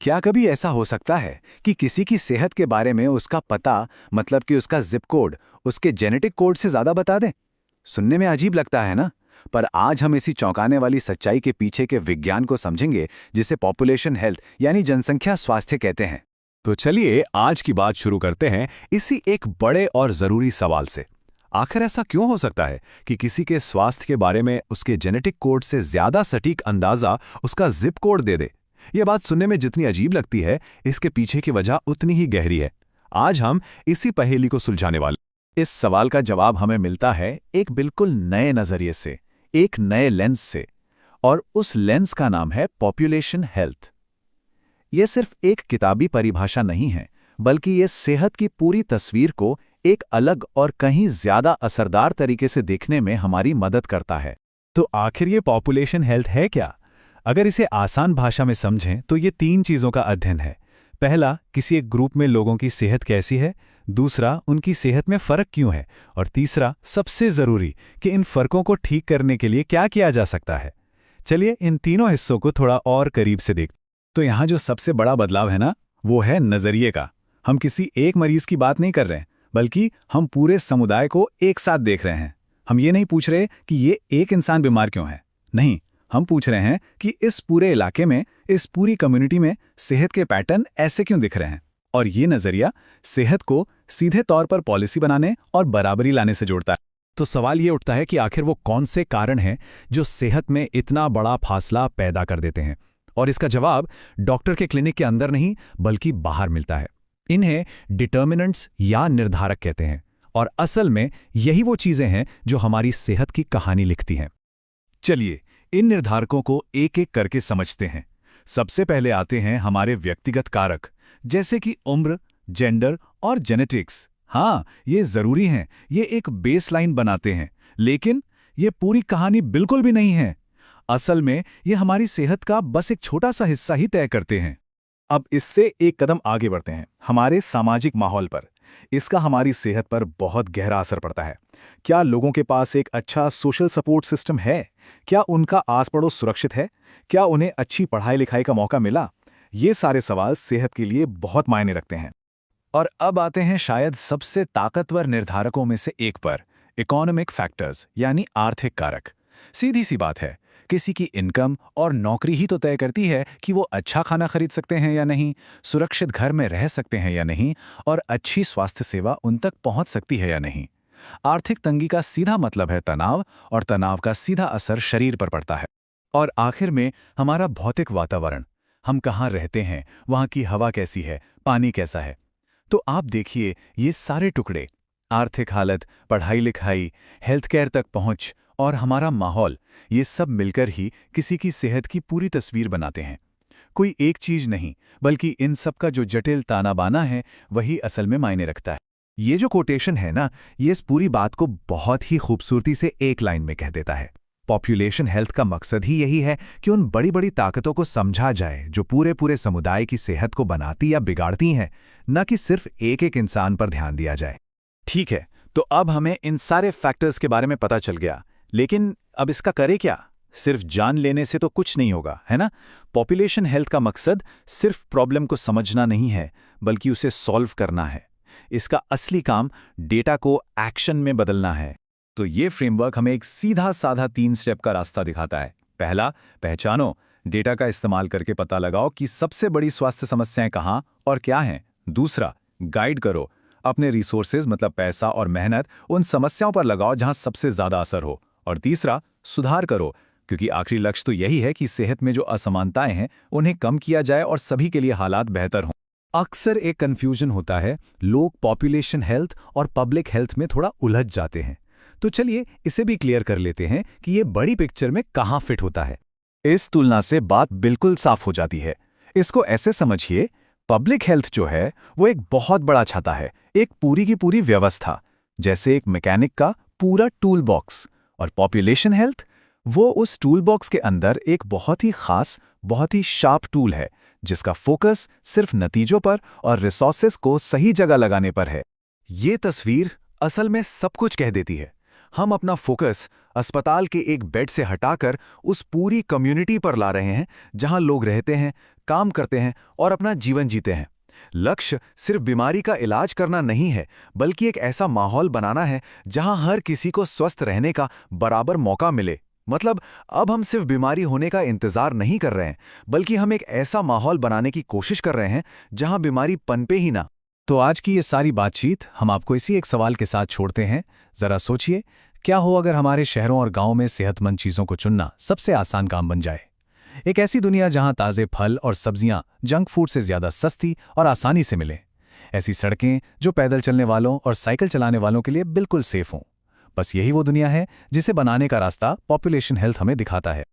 क्या कभी ऐसा हो सकता है कि किसी की सेहत के बारे में उसका पता, मतलब कि उसका जिप कोड, उसके जेनेटिक कोड से ज्यादा बता दे? सुनने में अजीब लगता है ना? पर आज हम इसी चौंकाने वाली सच्चाई के पीछे के विज्ञान को समझेंगे, जिसे पॉपुलेशन हेल्थ यानी जनसंख्या स्वास्थ्य कहते हैं। तो चलिए आज की बात शुरू करते हैं इसी एक बड़े और जरूरी सवाल से। आखिर ऐसा क्यों हो सकता है कि किसी के स्वास्थ्य के बारे में उसके जेनेटिक कोड से ज्यादा सटीक अंदाजा उसका जिप कोड दे दे? यह बात सुनने में जितनी अजीब लगती है, इसके पीछे की वजह उतनी ही गहरी है। आज हम इसी पहेली को सुलझाने वाले। इस सवाल का जवाब हमें मिलता है एक बिल्कुल नए नजरिए से, एक नए लेंस से, और उस लेंस का नाम है पॉपुलेशन हेल्थ। यह सिर्फ एक किताबी परिभाषा नहीं है, बल्कि यह सेहत की पूरी तस्वीर को एक अलग और कहीं ज्यादा असरदार तरीके से देखने में हमारी मदद करता है। तो आखिर ये पॉपुलेशन हेल्थ है क्या? अगर इसे आसान भाषा में समझें तो ये 3 चीज़ों का अध्ययन है। पहला, किसी एक ग्रुप में लोगों की सेहत कैसी है। दूसरा, उनकी सेहत में फ़र्क क्यों है। और तीसरा, सबसे ज़रूरी, कि इन फ़र्कों को ठीक करने के लिए क्या किया जा सकता है। चलिए इन तीनों हिस्सों को थोड़ा और करीब से देखते हैं। तो यहाँ जो सबसे बड़ा बदलाव है ना, वो है नजरिए का। हम किसी एक मरीज की बात नहीं कर रहे हैं, बल्कि हम पूरे समुदाय को एक साथ देख रहे हैं। हम ये नहीं पूछ रहे कि ये एक इंसान बीमार क्यों है। नहीं, हम पूछ रहे हैं कि इस पूरे इलाके में, इस पूरी कम्युनिटी में सेहत के पैटर्न ऐसे क्यों दिख रहे हैं। और ये नजरिया सेहत को सीधे तौर पर पॉलिसी बनाने और बराबरी लाने से जोड़ता है। तो सवाल ये उठता है कि आखिर वो कौन से कारण हैं जो सेहत में इतना बड़ा फासला पैदा कर देते हैं। और इसका जवाब डॉक्टर के क्लिनिक के अंदर नहीं, बल्कि बाहर मिलता है। इन्हें डिटर्मिनेंट्स या निर्धारक कहते हैं। और असल में यही वो चीजें हैं जो हमारी सेहत की कहानी लिखती हैं। चलिए इन निर्धारकों को एक एक करके समझते हैं। सबसे पहले आते हैं हमारे व्यक्तिगत कारक, जैसे कि उम्र, जेंडर और जेनेटिक्स। हाँ, ये जरूरी हैं, ये एक बेसलाइन बनाते हैं, लेकिन ये पूरी कहानी बिल्कुल भी नहीं है। असल में ये हमारी सेहत का बस एक छोटा सा हिस्सा ही तय करते हैं। अब इससे एक कदम आगे बढ़ते हैं हमारे सामाजिक माहौल पर। इसका हमारी सेहत पर बहुत गहरा असर पड़ता है। क्या लोगों के पास एक अच्छा सोशल सपोर्ट सिस्टम है? क्या उनका आस पड़ोस सुरक्षित है? क्या उन्हें अच्छी पढ़ाई लिखाई का मौका मिला? ये सारे सवाल सेहत के लिए बहुत मायने रखते हैं। और अब आते हैं शायद सबसे ताकतवर निर्धारकों में से एक पर, इकोनॉमिक फैक्टर्स यानी आर्थिक कारक। सीधी सी बात है, किसी की इनकम और नौकरी ही तो तय करती है कि वो अच्छा खाना खरीद सकते हैं या नहीं, सुरक्षित घर में रह सकते हैं या नहीं, और अच्छी स्वास्थ्य सेवा उन तक पहुंच सकती है या नहीं। आर्थिक तंगी का सीधा मतलब है तनाव, और तनाव का सीधा असर शरीर पर पड़ता है। और आखिर में हमारा भौतिक वातावरण। हम कहाँ रहते हैं, वहाँ की हवा कैसी है, पानी कैसा है। तो आप देखिए, ये सारे टुकड़े, आर्थिक हालत, पढ़ाई लिखाई, हेल्थ केयर तक पहुंच और हमारा माहौल, ये सब मिलकर ही किसी की सेहत की पूरी तस्वीर बनाते हैं। कोई एक चीज नहीं, बल्कि इन सब का जो जटिल ताना बाना है, वही असल में मायने रखता है। ये जो कोटेशन है ना, ये इस पूरी बात को बहुत ही खूबसूरती से एक लाइन में कह देता है। पॉपुलेशन हेल्थ का मकसद ही यही है कि उन बड़ी बड़ी ताकतों को समझा जाए जो पूरे पूरे समुदाय की सेहत को बनाती या बिगाड़ती हैं, न कि सिर्फ एक एक इंसान पर ध्यान दिया जाए। ठीक है, तो अब हमें इन सारे फैक्टर्स के बारे में पता चल गया, लेकिन अब इसका करे क्या? सिर्फ जान लेने से तो कुछ नहीं होगा, है ना? पॉपुलेशन हेल्थ का मकसद सिर्फ प्रॉब्लम को समझना नहीं है, बल्कि उसे सॉल्व करना है। इसका असली काम डेटा को एक्शन में बदलना है। तो ये फ्रेमवर्क हमें एक सीधा साधा 3 स्टेप का रास्ता दिखाता है। पहला, पहचानो, डेटा का इस्तेमाल करके पता लगाओ कि सबसे बड़ी स्वास्थ्य समस्याएं कहाँ और क्या हैं। दूसरा, गाइड करो, अपने रिसोर्सेज मतलब पैसा और मेहनत उन समस्याओं पर लगाओ जहां सबसे ज्यादा असर हो। और तीसरा, सुधार करो, क्योंकि आखिरी लक्ष्य तो यही है कि सेहत में जो असमानताएं हैं उन्हें कम किया जाए और सभी के लिए हालात बेहतर हों। अक्सर एक कंफ्यूजन होता है, लोग पॉपुलेशन हेल्थ और पब्लिक हेल्थ में थोड़ा उलझ जाते हैं। तो चलिए इसे भी क्लियर कर लेते हैं कि ये बड़ी पिक्चर में कहाँ फिट होता है। इस तुलना से बात बिल्कुल साफ हो जाती है। इसको ऐसे समझिए, पब्लिक हेल्थ जो है वो एक बहुत बड़ा छाता है, एक पूरी की पूरी व्यवस्था, जैसे एक मैकेनिक का पूरा टूल बॉक्स। और पॉपुलेशन हेल्थ वो उस टूल बॉक्स के अंदर एक बहुत ही खास, बहुत ही शार्प टूल है, जिसका फोकस सिर्फ नतीजों पर और रिसोर्सेस को सही जगह लगाने पर है। ये तस्वीर असल में सब कुछ कह देती है। हम अपना फोकस अस्पताल के एक बेड से हटाकर उस पूरी कम्युनिटी पर ला रहे हैं जहां लोग रहते हैं, काम करते हैं और अपना जीवन जीते हैं। लक्ष्य सिर्फ बीमारी का इलाज करना नहीं है, बल्कि एक ऐसा माहौल बनाना है जहां हर किसी को स्वस्थ रहने का बराबर मौका मिले। मतलब अब हम सिर्फ बीमारी होने का इंतजार नहीं कर रहे हैं, बल्कि हम एक ऐसा माहौल बनाने की कोशिश कर रहे हैं जहां बीमारी पनपे ही ना। तो आज की ये सारी बातचीत हम आपको इसी एक सवाल के साथ छोड़ते हैं। जरा सोचिए, क्या हो अगर हमारे शहरों और गांवों में सेहतमंद चीजों को चुनना सबसे आसान काम बन जाए। एक ऐसी दुनिया जहां ताजे फल और सब्जियां जंक फूड से ज्यादा सस्ती और आसानी से मिलें। ऐसी सड़कें जो पैदल चलने वालों और साइकिल चलाने वालों के लिए बिल्कुल सेफ हों। बस यही वो दुनिया है जिसे बनाने का रास्ता पॉपुलेशन हेल्थ हमें दिखाता है।